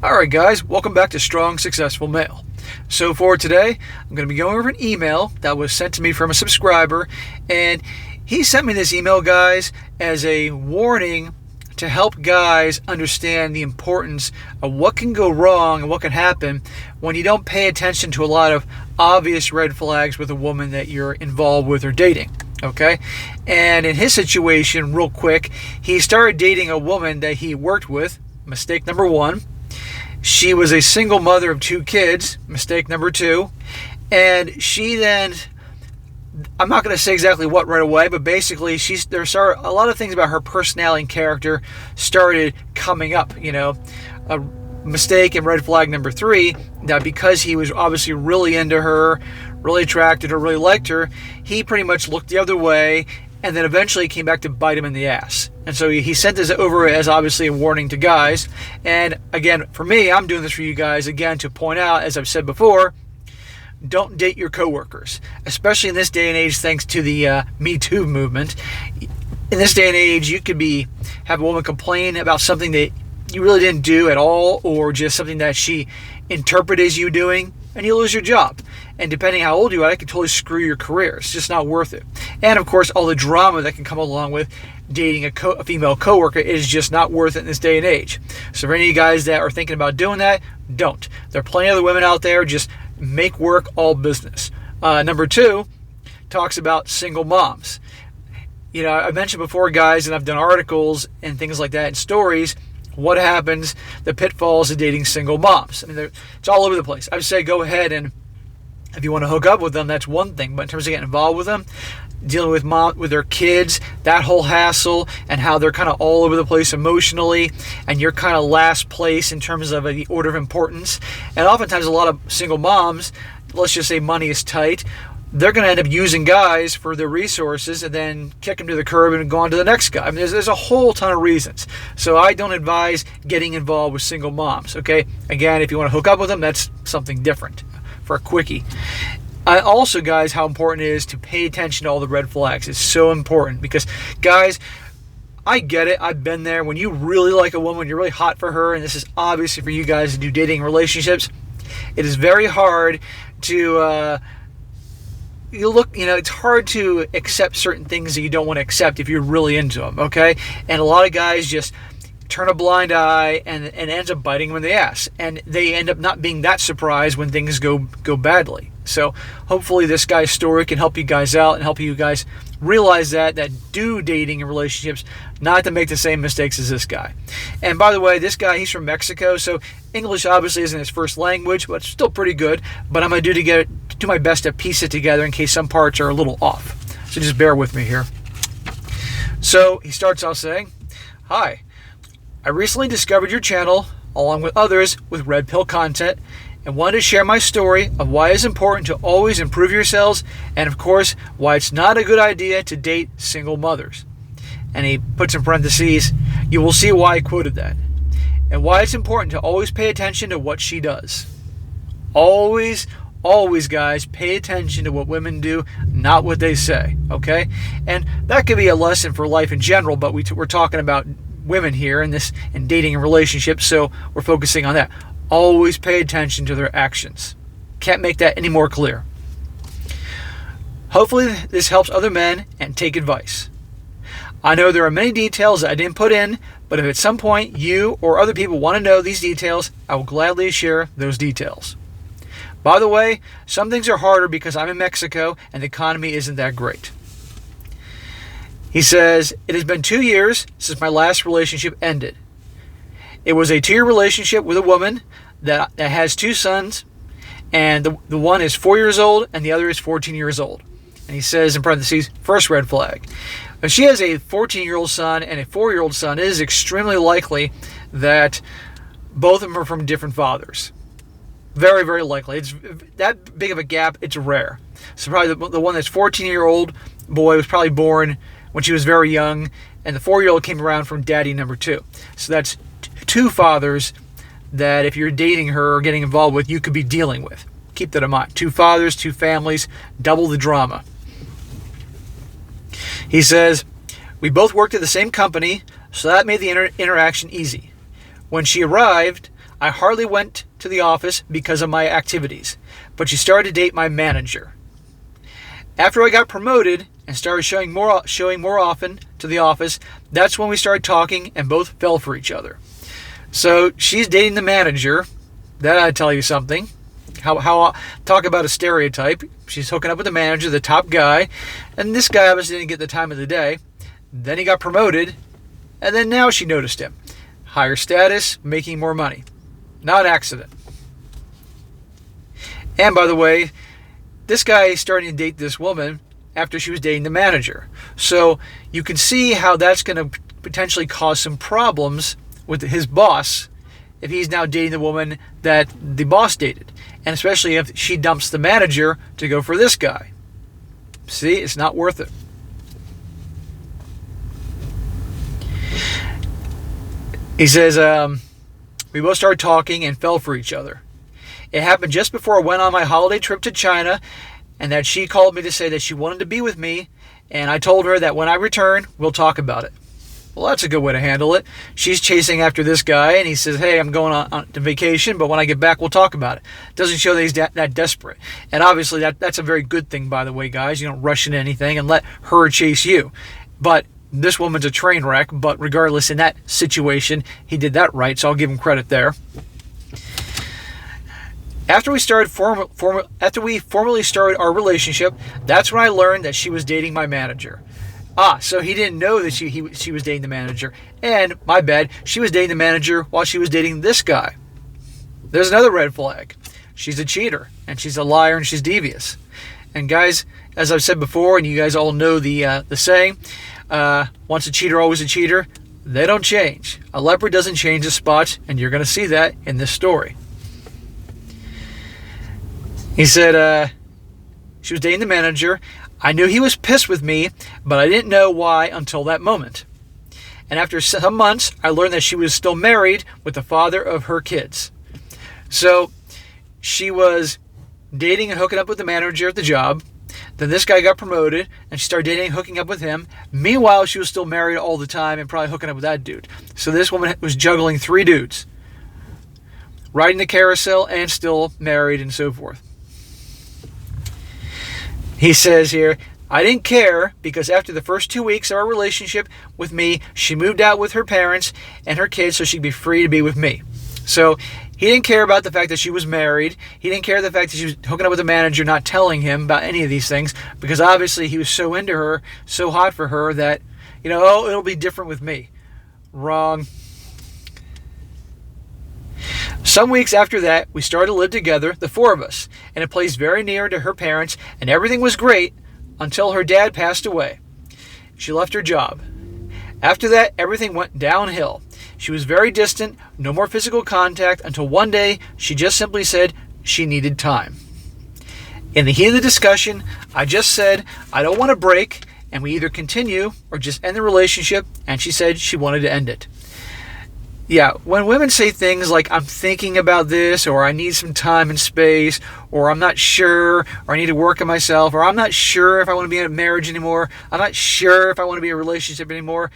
Alright guys, welcome back to Strong Successful Male. So for today, I'm going to be going over an email that was sent to me from a subscriber, and he sent me this email, guys, as a warning to help guys understand the importance of what can go wrong and what can happen when you don't pay attention to a lot of obvious red flags with a woman that you're involved with or dating. Okay? And in his situation, real quick, he started dating a woman that he worked with. Mistake number one. She was a single mother of 2 kids, mistake number 2, and she then, I'm not going to say exactly what right away, but basically there started a lot of things about her personality and character started coming up, a mistake and red flag number 3, that because he was obviously really into her, really attracted her, really liked her, he pretty much looked the other way, and then eventually came back to bite him in the ass. And so he sent this over as obviously a warning to guys. And again, for me, I'm doing this for you guys, again, to point out, as I've said before, don't date your coworkers, especially in this day and age, thanks to the Me Too movement. In this day and age, you could have a woman complain about something that you really didn't do at all, or just something that she interpreted as you doing, and you lose your job. And depending how old you are, it can totally screw your career. It's just not worth it. And of course, all the drama that can come along with dating a female coworker is just not worth it in this day and age. So for any of you guys that are thinking about doing that, don't. There are plenty of other women out there. Just make work all business. Number 2 talks about single moms. I mentioned before, guys, and I've done articles and things like that and stories. What happens, the pitfalls of dating single moms. I mean, it's all over the place. I would say go ahead, and if you want to hook up with them, that's one thing. But in terms of getting involved with them, dealing with their kids, that whole hassle, and how they're kind of all over the place emotionally, and you're kind of last place in terms of the order of importance. And oftentimes a lot of single moms, let's just say money is tight, they're going to end up using guys for their resources and then kick them to the curb and go on to the next guy. I mean, there's a whole ton of reasons. So I don't advise getting involved with single moms, okay? Again, if you want to hook up with them, that's something different for a quickie. Also, guys, how important it is to pay attention to all the red flags. It's so important because, guys, I get it. I've been there. When you really like a woman, you're really hot for her, and this is obviously for you guys to do dating relationships, it is very hard to... it's hard to accept certain things that you don't want to accept if you're really into them, okay? And a lot of guys just turn a blind eye and ends up biting them in the ass. And they end up not being that surprised when things go badly. So hopefully this guy's story can help you guys out and help you guys realize that do dating and relationships, not to make the same mistakes as this guy. And by the way, this guy, he's from Mexico, so English obviously isn't his first language, but it's still pretty good. But I'm going to do my best to piece it together in case some parts are a little off. So just bear with me here. So he starts off saying, "Hi, I recently discovered your channel, along with others with red pill content, and wanted to share my story of why it's important to always improve yourselves, and of course, why it's not a good idea to date single mothers." And he puts in parentheses, "You will see why I quoted that. And why it's important to always pay attention to what she does." Always, guys, pay attention to what women do, not what they say, okay? And that could be a lesson for life in general, but we're talking about women here in dating and relationships, so we're focusing on that. Always pay attention to their actions. Can't make that any more clear. Hopefully this helps other men, and take advice. I know there are many details that I didn't put in, but if at some point you or other people want to know these details, I will gladly share those details. By the way, some things are harder because I'm in Mexico and the economy isn't that great. He says, "It has been 2 years since my last relationship ended. It was a 2-year relationship with a woman that has 2 sons, and the one is 4 years old and the other is 14 years old." And he says in parentheses, first red flag. If she has a 14-year-old son and a 4-year-old son, it is extremely likely that both of them are from different fathers. Very, very likely. It's that big of a gap, it's rare. So probably the one that's 14-year-old boy was probably born when she was very young, and the 4-year-old came around from daddy number 2. So that's 2 fathers that if you're dating her or getting involved with, you could be dealing with. Keep that in mind. 2 fathers, 2 families, double the drama. He says, "We both worked at the same company, so that made the interaction easy. When she arrived, I hardly went to the office because of my activities, but she started to date my manager. After I got promoted and started showing more often to the office, that's when we started talking and both fell for each other. So she's dating the manager. That I tell you something. How talk about a stereotype. She's hooking up with the manager, the top guy, and this guy obviously didn't get the time of the day. Then he got promoted, and then now she noticed him. Higher status, making more money. Not an accident. And by the way, this guy is starting to date this woman after she was dating the manager. So you can see how that's going to potentially cause some problems with his boss if he's now dating the woman that the boss dated. And especially if she dumps the manager to go for this guy. See, it's not worth it. He says, we both started talking and fell for each other. It happened just before I went on my holiday trip to China, and that she called me to say that she wanted to be with me, and I told her that when I return, we'll talk about it. Well, that's a good way to handle it. She's chasing after this guy, and he says, hey, I'm going on to vacation, but when I get back, we'll talk about it. Doesn't show that he's that desperate. And obviously, that's a very good thing, by the way, guys. You don't rush into anything and let her chase you. But this woman's a train wreck, but regardless, in that situation, he did that right, so I'll give him credit there. After we formally started our relationship, that's when I learned that she was dating my manager. So he didn't know that she was dating the manager. And, my bad, she was dating the manager while she was dating this guy. There's another red flag. She's a cheater, and she's a liar, and she's devious. And guys, as I've said before, and you guys all know the saying, once a cheater, always a cheater. They don't change. A leopard doesn't change his spots, and you're going to see that in this story. He said, she was dating the manager. I knew he was pissed with me, but I didn't know why until that moment. And after some months, I learned that she was still married with the father of her kids. So she was dating and hooking up with the manager at the job. Then this guy got promoted, and she started dating and hooking up with him. Meanwhile, she was still married all the time and probably hooking up with that dude. So this woman was juggling 3 dudes. Riding the carousel and still married and so forth. He says here, I didn't care because after the first 2 weeks of our relationship with me, she moved out with her parents and her kids so she'd be free to be with me. So he didn't care about the fact that she was married. He didn't care the fact that she was hooking up with the manager, not telling him about any of these things, because obviously he was so into her, so hot for her that, it'll be different with me. Wrong. Some weeks after that, we started to live together, the 4 of us, in a place very near to her parents, and everything was great until her dad passed away. She left her job. After that, everything went downhill. She was very distant, no more physical contact, until one day she just simply said she needed time. In the heat of the discussion, I just said, I don't want to break, and we either continue or just end the relationship, and she said she wanted to end it. Yeah, when women say things like, I'm thinking about this, or I need some time and space, or I'm not sure, or I need to work on myself, or I'm not sure if I want to be in a marriage anymore, I'm not sure if I want to be in a relationship anymore,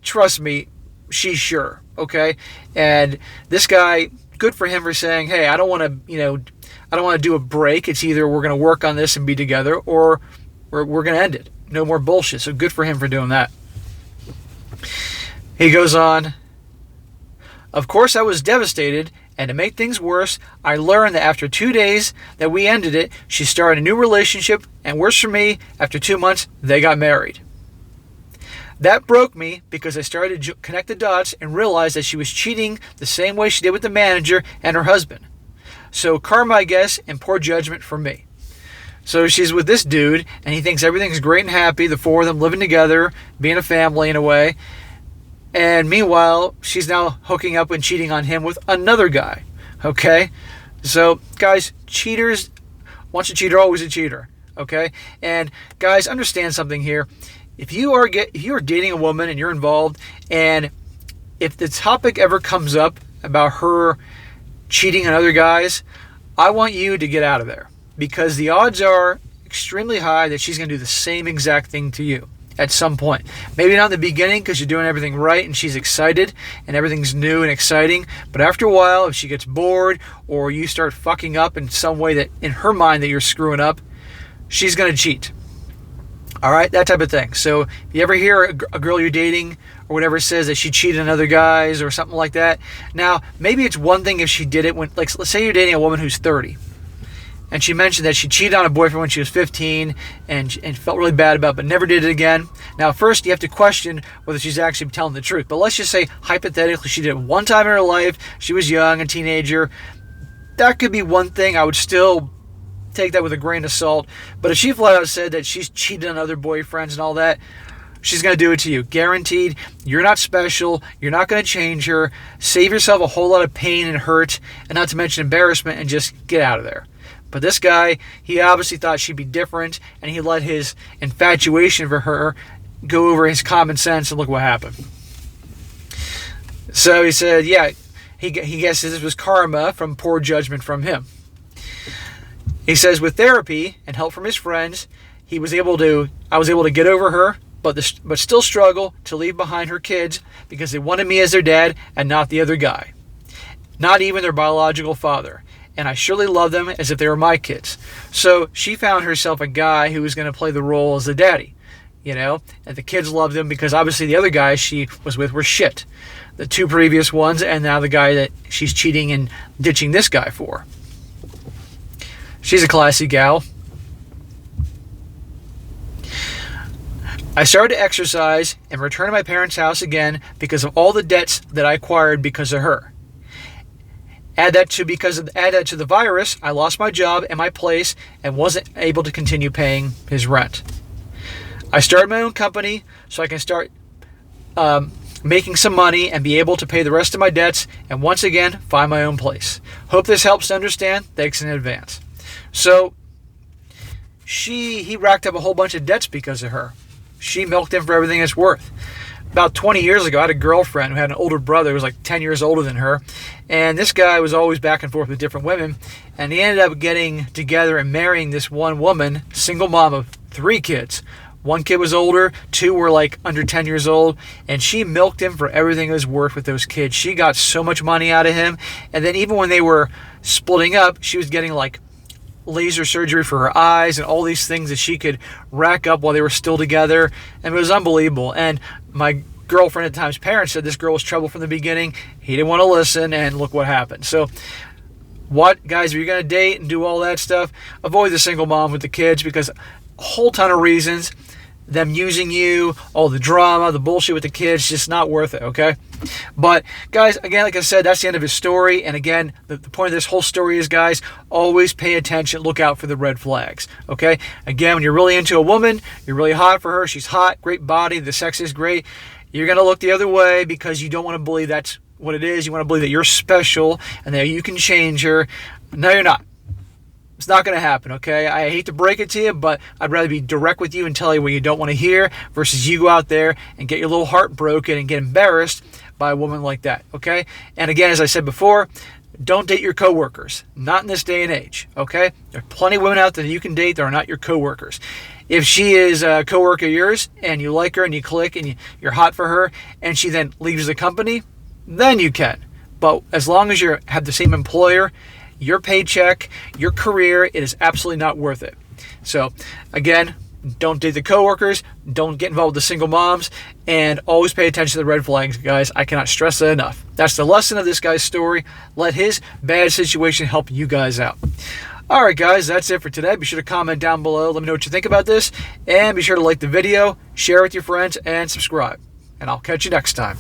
trust me, she's sure, okay? And this guy, good for him for saying, hey, I don't want to do a break. It's either we're going to work on this and be together, or we're going to end it. No more bullshit. So good for him for doing that. He goes on, of course, I was devastated, and to make things worse, I learned that after 2 days that we ended it, she started a new relationship, and worse for me, after 2 months, they got married. That broke me because I started to connect the dots and realized that she was cheating the same way she did with the manager and her husband. So karma, I guess, and poor judgment from me. So she's with this dude, and he thinks everything's great and happy, the 4 of them living together, being a family in a way. And meanwhile, she's now hooking up and cheating on him with another guy. Okay? So, guys, cheaters, once a cheater, always a cheater. Okay? And, guys, understand something here. If you are dating a woman and you're involved, and if the topic ever comes up about her cheating on other guys, I want you to get out of there. Because the odds are extremely high that she's going to do the same exact thing to you. at some point. Maybe not in the beginning because you're doing everything right and she's excited and everything's new and exciting. But after a while, if she gets bored or you start fucking up in some way that in her mind that you're screwing up, she's going to cheat. All right, that type of thing. So if you ever hear a girl you're dating or whatever says that she cheated on other guys or something like that, now maybe it's one thing if she did it when, like, let's say you're dating a woman who's 30, and she mentioned that she cheated on a boyfriend when she was 15 and felt really bad about it, but never did it again. Now, first you have to question whether she's actually telling the truth. But let's just say hypothetically she did it one time in her life. She was young, a teenager. That could be one thing. I would still take that with a grain of salt. But if she flat out said that she's cheated on other boyfriends and all that, she's going to do it to you. Guaranteed. You're not special. You're not going to change her. Save yourself a whole lot of pain and hurt, and not to mention embarrassment, and just get out of there. But this guy, he obviously thought she'd be different, and he let his infatuation for her go over his common sense, and look what happened. So he said, yeah, he guesses this was karma from poor judgment from him. He says with therapy and help from his friends, I was able to get over her, but still struggle to leave behind her kids because they wanted me as their dad and not the other guy. Not even their biological father. And I surely love them as if they were my kids. So she found herself a guy who was going to play the role as the daddy. And the kids loved him because obviously the other guys she was with were shit. The two previous ones, and now the guy that she's cheating and ditching this guy for. She's a classy gal. I started to exercise and return to my parents' house again because of all the debts that I acquired because of her. Add that to the virus, I lost my job and my place and wasn't able to continue paying his rent. I started my own company so I can start making some money and be able to pay the rest of my debts and once again find my own place. Hope this helps to understand. Thanks in advance. So he racked up a whole bunch of debts because of her. She milked him for everything it's worth. About 20 years ago, I had a girlfriend who had an older brother who was like 10 years older than her. And this guy was always back and forth with different women. And he ended up getting together and marrying this one woman, single mom of 3 kids. 1 kid was older, 2 were like under 10 years old. And she milked him for everything it was worth with those kids. She got so much money out of him. And then even when they were splitting up, she was getting like laser surgery for her eyes and all these things that she could rack up while they were still together. And it was unbelievable. And my girlfriend at the time's parents said this girl was trouble from the beginning. He didn't want to listen, and look what happened. So guys, if you're going to date and do all that stuff, avoid the single mom with the kids because a whole ton of reasons. Them using you, all the drama, the bullshit with the kids, just not worth it, okay? But, guys, again, like I said, that's the end of his story. And again, the point of this whole story is, guys, always pay attention. Look out for the red flags, okay? Again, when you're really into a woman, you're really hot for her, she's hot, great body, the sex is great, you're going to look the other way because you don't want to believe that's what it is. You want to believe that you're special and that you can change her. No, you're not. It's not going to happen, okay? I hate to break it to you, but I'd rather be direct with you and tell you what you don't want to hear versus you go out there and get your little heart broken and get embarrassed by a woman like that, okay? And again, as I said before, don't date your coworkers. Not in this day and age, okay? There are plenty of women out there that you can date that are not your coworkers. If she is a coworker of yours and you like her and you click and you're hot for her and she then leaves the company, then you can. But as long as you have the same employer, your paycheck, your career, it is absolutely not worth it. So, again, don't date the coworkers, don't get involved with the single moms, and always pay attention to the red flags, guys. I cannot stress that enough. That's the lesson of this guy's story. Let his bad situation help you guys out. All right, guys, that's it for today. Be sure to comment down below. Let me know what you think about this, and be sure to like the video, share it with your friends, and subscribe. And I'll catch you next time.